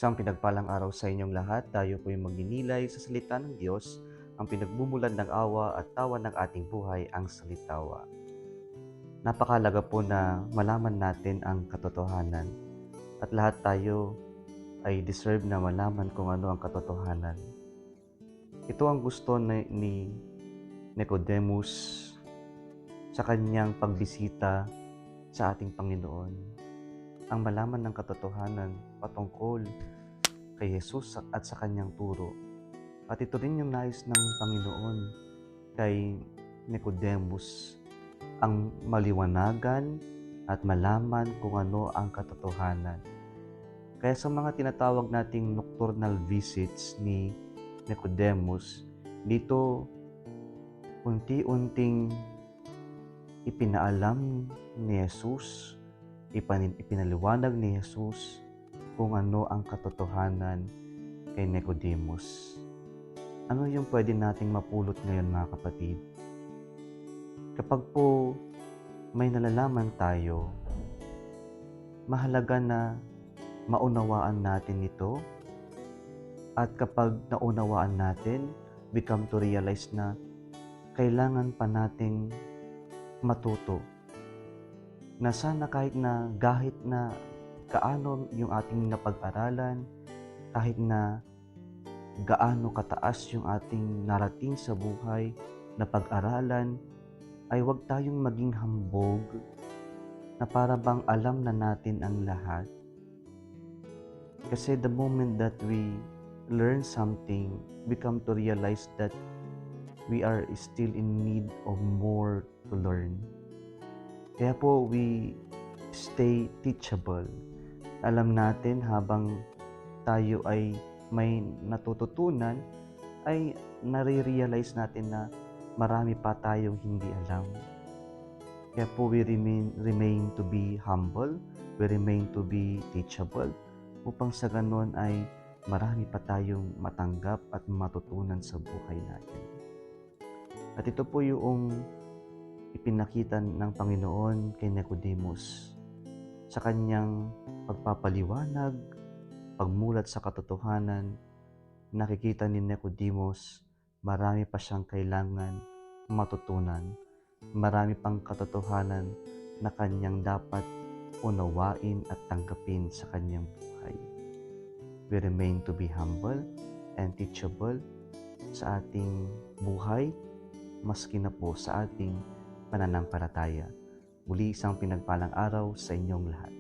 Isang pinagpalang araw sa inyong lahat. Tayo po'y magninilay sa salita ng Diyos, ang pinagbumulan ng awa at tawa ng ating buhay, ang salitawa. Napakalaga po na malaman natin ang katotohanan at lahat tayo ay deserve na malaman kung ano ang katotohanan. Ito ang gusto ni Nicodemus sa kanyang pagbisita sa ating Panginoon, ang malaman ng katotohanan patungkol kay Jesus at sa kanyang turo. At ito rin yung nais ng Panginoon kay Nicodemus, ang maliwanagan at malaman kung ano ang katotohanan. Kaya sa mga tinatawag nating nocturnal visits ni Nicodemus, dito unti-unting ipinaalam ni Jesus, ipinaliwanag ni Jesus kung ano ang katotohanan kay Nicodemus. Ano yung pwede nating mapulot ngayon, mga kapatid? Kapag po may nalalaman tayo, mahalaga na maunawaan natin ito, at kapag naunawaan natin, we come to realize na kailangan pa nating matuto. Na sana kahit na gaano yung ating napag-aralan, kahit na gaano kataas yung ating narating sa buhay na pag-aralan, ay huwag tayong maging hambog na para bang alam na natin ang lahat. Kasi the moment that we learn something, we come to realize that we are still in need of more to learn. Kaya po, we stay teachable. Alam natin habang tayo ay may natututunan, ay nare-realize natin na marami pa tayong hindi alam. Kaya po we remain to be humble, we remain to be teachable, upang sa ganon ay marami pa tayong matanggap at matutunan sa buhay natin. At ito po yung ipinakita ng Panginoon kay Nicodemus sa kanyang pagpapaliwanag, pagmulat sa katotohanan. Nakikita ni Nicodemus, marami pa siyang kailangan matutunan. Marami pang katotohanan na kanyang dapat unawain at tanggapin sa kanyang buhay. We remain to be humble and teachable sa ating buhay, maski na po sa ating pananampalataya. Muli isang pinagpalang araw sa inyong lahat.